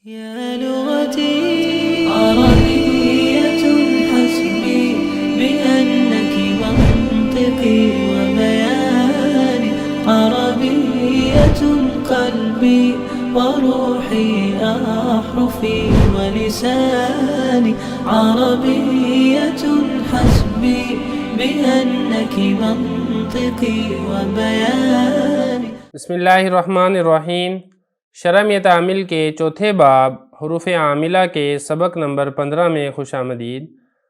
يا لغتي عربية حسبي بأنك منطقي وبياني، عربية قلبي وروحي أحرفي ولساني، عربية حسبي بأنك منطقي وبياني۔ بسم اللہ الرحمن الرحیم۔ شرح میں تعامل کے چوتھے باب حروف عاملہ کے سبق نمبر 15 میں خوش آمدید۔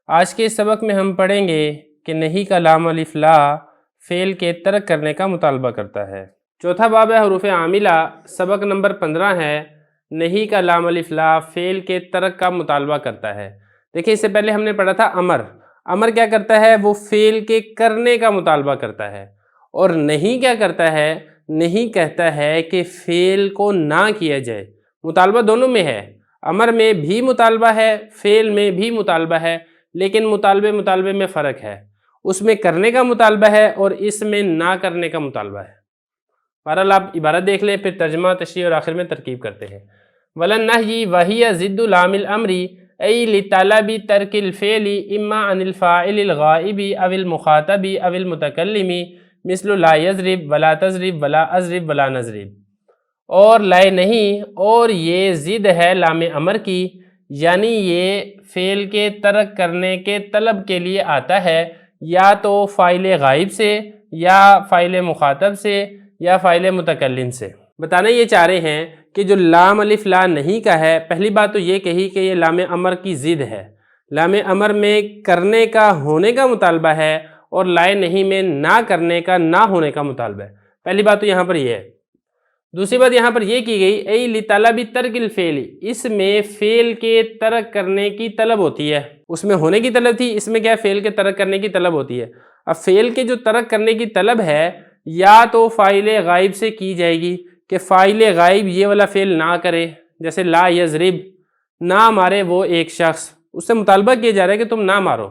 آج کے اس سبق میں ہم پڑھیں گے کہ نہیں کا لام الف لا فعل کے ترک کرنے کا مطالبہ کرتا ہے۔ چوتھا باب ہے حروف عاملہ، سبق نمبر 15 ہے نہیں کا لام الف لا فعل کے ترک کا مطالبہ کرتا ہے۔ دیکھیں اس سے پہلے ہم نے پڑھا تھا امر۔ امر کیا کرتا ہے؟ وہ فعل کے کرنے کا مطالبہ کرتا ہے، اور نہیں کیا کرتا ہے؟ نہیں کہتا ہے کہ فعل کو نہ کیا جائے۔ مطالبہ دونوں میں ہے، امر میں بھی مطالبہ ہے، فعل میں بھی مطالبہ ہے، لیکن مطالبے میں فرق ہے۔ اس میں کرنے کا مطالبہ ہے اور اس میں نہ کرنے کا مطالبہ ہے۔ بہرحال آپ عبارت دیکھ لیں، پھر ترجمہ، تشریح اور آخر میں ترکیب کرتے ہیں۔ وَلَلنَّهْيِ وَهِيَ ضِدُّ لَامِ الْأَمْرِ أي لطلب ترك الفعل إما عن الفاعل الغائب أو المخاطب أو المتكلم مثل لا يضرب ولا تضرب ولا أضرب ولا نضرب۔ اور لائے نہیں، اور یہ ضد ہے لام امر کی، یعنی یہ فعل کے ترک کرنے کے طلب کے لیے آتا ہے، یا تو فاعل غائب سے، یا فاعل مخاطب سے، یا فاعل متکلم سے۔ بتانا یہ چاہ رہے ہیں کہ جو لام الف لا نہیں کا ہے، پہلی بات تو یہ کہی کہ یہ لام امر کی ضد ہے۔ لام امر میں کرنے کا ہونے کا مطالبہ ہے، اور لائے نہیں میں نہ کرنے کا نہ ہونے کا مطالبہ ہے۔ پہلی بات تو یہاں پر یہ ہے۔ دوسری بات یہاں پر یہ کی گئی اے لطلب ترک الفعل، اس میں فعل کے ترک کرنے کی طلب ہوتی ہے۔ اس میں ہونے کی طلب تھی، اس میں کیا ہے؟ فعل کے ترک کرنے کی طلب ہوتی ہے۔ اب فعل کے جو ترک کرنے کی طلب ہے، یا تو فاعل غائب سے کی جائے گی کہ فاعل غائب یہ والا فعل نہ کرے، جیسے لا یضرب، نہ مارے وہ ایک شخص، اس سے مطالبہ کیا جا رہا ہے کہ تم نہ مارو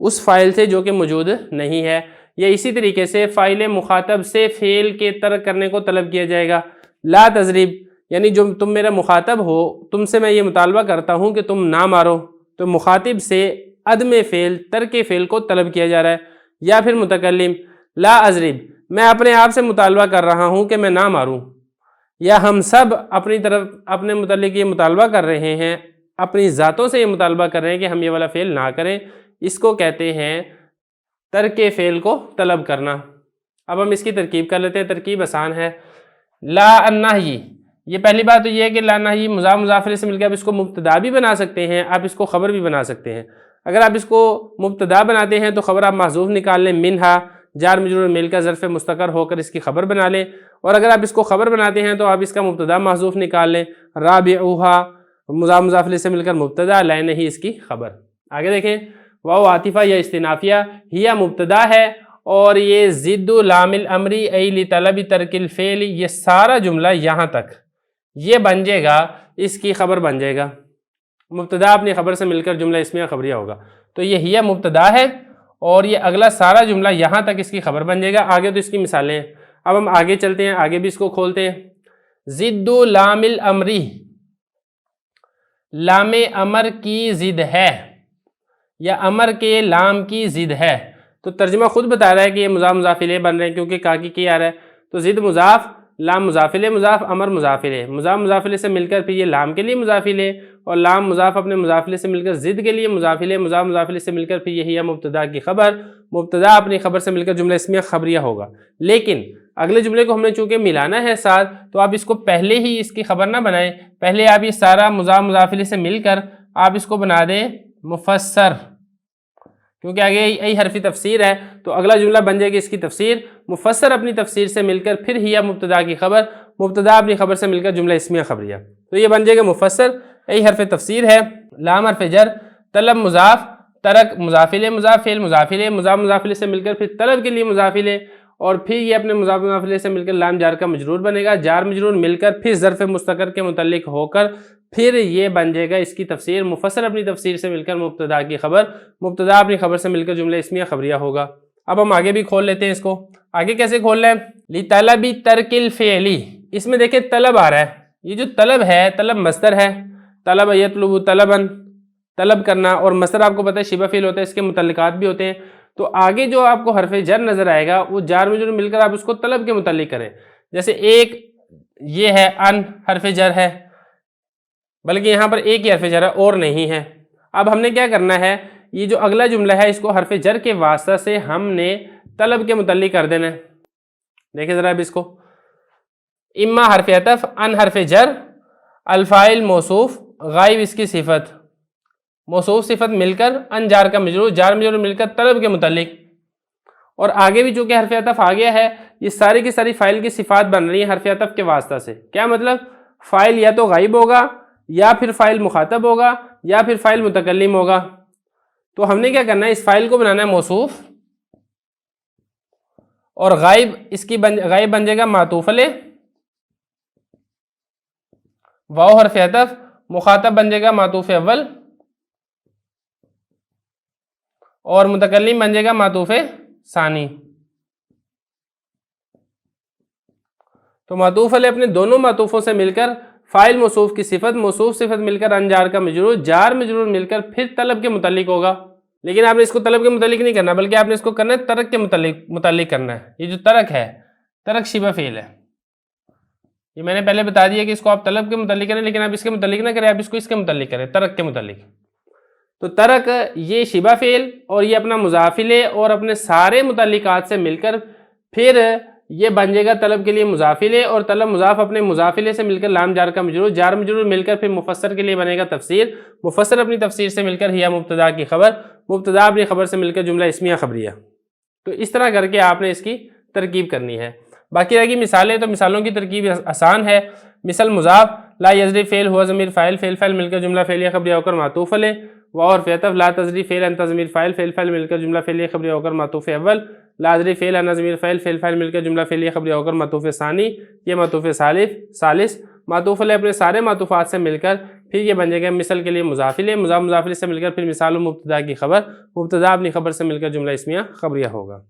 اس فاعل سے جو کہ موجود نہیں ہے۔ یا اسی طریقے سے فاعل مخاطب سے فعل کے ترک کرنے کو طلب کیا جائے گا۔ لا تضرب، یعنی جو تم میرا مخاطب ہو، تم سے میں یہ مطالبہ کرتا ہوں کہ تم نہ مارو، تو مخاطب سے عدم فعل، ترک فعل کو طلب کیا جا رہا ہے۔ یا پھر متکلم، لا اضرب، میں اپنے آپ سے مطالبہ کر رہا ہوں کہ میں نہ ماروں۔ یا ہم سب اپنی طرف اپنے متعلق یہ مطالبہ کر رہے ہیں، اپنی ذاتوں سے یہ مطالبہ کر رہے ہیں کہ ہم یہ والا فعل نہ کریں۔ اس کو کہتے ہیں ترک فعل کو طلب کرنا۔ اب ہم اس کی ترکیب کر لیتے ہیں، ترکیب آسان ہے۔ لا النہی، یہ پہلی بات تو یہ ہے کہ لا النہی مضاف مضاف سے مل کے آپ اس کو مبتدا بھی بنا سکتے ہیں، آپ اس کو خبر بھی بنا سکتے ہیں۔ اگر آپ اس کو مبتدا بناتے ہیں تو خبر آپ محذوف نکال لیں، منہا جار مجرور مل کا ظرف مستقر ہو کر اس کی خبر بنا لیں، اور اگر آپ اس کو خبر بناتے ہیں تو آپ اس کا مبتدا محذوف نکال لیں، رابعوہا مضاف مضاف سے مل کر مبتدا، لا نہیں اس کی خبر۔ آگے دیکھیں، واو عاطفہ یا استنافیہ، ہیا مبتدا ہے، اور یہ ضد لام الامر ای لطلب ترک الفعل، یہ سارا جملہ یہاں تک یہ بن جائے گا، اس کی خبر بن جائے گا۔ مبتدا اپنی خبر سے مل کر جملہ اسمیہ خبریہ ہوگا، تو یہ ہیا مبتدا ہے، اور یہ اگلا سارا جملہ یہاں تک اس کی خبر بن جائے گا۔ آگے تو اس کی مثالیں ہیں، اب ہم آگے چلتے ہیں، آگے بھی اس کو کھولتے ہیں۔ ضد لام الامر، لام امر کی ضد ہے، یا امر کے لام کی ضد ہے۔ تو ترجمہ خود بتا رہا ہے کہ یہ مضاف مضاف الیہ بن رہے ہیں، کیونکہ کاکی کی آ رہا ہے، تو ضد مضاف، لام مضاف الیہ مضاف، امر مضاف الیہ، مضاف مضاف الیہ سے مل کر پھر یہ لام کے لیے مضاف الیہ، اور لام مضاف اپنے مضاف الیہ سے مل کر ضد کے لیے مضاف الیہ، مضاف مضاف الیہ سے مل کر پھر یہی ہے مبتدا کی خبر، مبتدا اپنی خبر سے مل کر جملہ اسمیہ خبریہ ہوگا۔ لیکن اگلے جملے کو ہم نے چونکہ ملانا ہے ساتھ، تو آپ اس کو پہلے ہی اس کی خبر نہ بنائیں، پہلے آپ یہ سارا مضاف مضاف الیہ سے مل کر آپ اس کو بنا دیں مفسر، کیونکہ آگے ای حرفی تفسیر ہے، تو اگلا جملہ بن جائے گی اس کی تفسیر۔ مفسر اپنی تفسیر سے مل کر پھر ہی مبتدا کی خبر، مبتدا اپنی خبر سے مل کر جملہ اسمیہ خبریہ، تو یہ بن جائے گا مفسر۔ ای حرف تفسیر ہے، لام حرف جر، طلب مضاف، ترک مضاف الیہ مضاف، فعل مضاف الیہ، مضاف مضاف الیہ سے مل کر پھر طلب کے لیے مضاف الیہ، اور پھر یہ اپنے مضاف مضاف الیہ سے مل کر لام جار کا مجرور بنے گا، جار مجرور مل کر پھر ظرف مستقر کے متعلق ہو کر پھر یہ بن جائے گا اس کی تفسیر۔ مفسر اپنی تفسیر سے مل کر مبتدا کی خبر، مبتدا اپنی خبر سے مل کر جملہ اسمیہ خبریہ ہوگا۔ اب ہم آگے بھی کھول لیتے ہیں اس کو، آگے کیسے کھول رہے ہیں؟ لطلب ترک الفعل، اس میں دیکھیں طلب آ رہا ہے، یہ جو طلب ہے، طلب مصدر ہے، طلب یطلب طلباً، طلب کرنا، اور مصدر آپ کو پتہ ہے شبہ فعل ہوتا ہے، اس کے متعلقات بھی ہوتے ہیں. تو آگے جو آپ کو حرف جر نظر آئے گا وہ جار مجرور مل کر آپ اس کو طلب کے متعلق کریں. جیسے ایک یہ ہے ان حرف جر ہے، بلکہ یہاں پر ایک ہی حرف جر ہے اور نہیں ہے. اب ہم نے کیا کرنا ہے، یہ جو اگلا جملہ ہے اس کو حرف جر کے واسطہ سے ہم نے طلب کے متعلق کر دینا ہے. دیکھیں ذرا اب اس کو، اما حرف عطف، ان حرف جر، الفاعل موصوف، غائب اس کی صفت، موصوف صفت مل کر ان جار کا مجرور، جار مجرور مل کر طلب کے متعلق. اور آگے بھی چونکہ حرف عطف آ گیا ہے، یہ ساری کی ساری فاعل کی صفات بن رہی ہیں حرف عطف کے واسطہ سے. کیا مطلب، فاعل یا تو غائب ہوگا، یا پھر فاعل مخاطب ہوگا، یا پھر فاعل متکلم ہوگا. تو ہم نے کیا کرنا ہے، اس فاعل کو بنانا ہے موصوف، اور غائب اس کی غائب بن جائے گا معطوف علیہ، واو حرف عطف، مخاطب بن جائے گا معطوف اول، اور متکلم بن جائے گا معطوف ثانی. تو معطوف علیہ اپنے دونوں معطوفوں سے مل کر فاعل موصوف کی صفت، موصوف صفت مل کر ان جار کا مجرور، جار مجرور مل کر پھر طلب کے متعلق ہوگا. لیکن آپ نے اس کو طلب کے متعلق نہیں کرنا، بلکہ آپ نے اس کو کرنا ہے ترک کے متعلق کرنا ہے. یہ جو ترک ہے، ترک شبہ فعل ہے. یہ میں نے پہلے بتا دیا کہ اس کو آپ طلب کے متعلق کریں، لیکن آپ اس کے متعلق نہ کریں، آپ اس کو اس کے متعلق کریں، ترک کے متعلق. تو ترک یہ شبہ فعل، اور یہ اپنا مضاف الیہ اور اپنے سارے متعلقات سے مل کر پھر یہ بن جائے گا طلب کے لیے مضاف الیہ، اور طلب مضاف اپنے مضاف الیہ سے مل کر لام جار کا مجرور، جار مجرور مل کر پھر مفسر کے لیے بنے گا تفسیر، مفسر اپنی تفسیر سے مل کر ہی مبتدا کی خبر، مبتدا اپنی خبر سے مل کر جملہ اسمیہ خبریہ. تو اس طرح کر کے آپ نے اس کی ترکیب کرنی ہے. باقی رہ گی مثالیں، تو مثالوں کی ترکیب آسان ہے. مثل مضاف، لا یزری فعل ہوا ضمیر فاعل، فعل فاعل مل کر جملہ فعلیہ خبریہ ہو کر معطوف علیہ. واو حرف عطف، لا تزری فعل انت ضمیر فاعل، فعل فاعل مل کر جملہ فعلیہ خبریہ ہو کر معطوف اول. لا ادری فعل انا ضمیر فاعل، فعل فاعل مل کر جملہ فعلیہ خبریہ ہو کر معطوف ثانی، یہ معطوف ثالث. معطوف علیہ اپنے سارے معطوفات سے مل کر پھر یہ بن جائے گا مثل کے لیے مضاف الیہ، مضاف الیہ سے مل کر پھر مثال و مبتدا کی خبر، مبتدا اپنی خبر سے مل کر جملہ اسمیہ خبریہ ہوگا.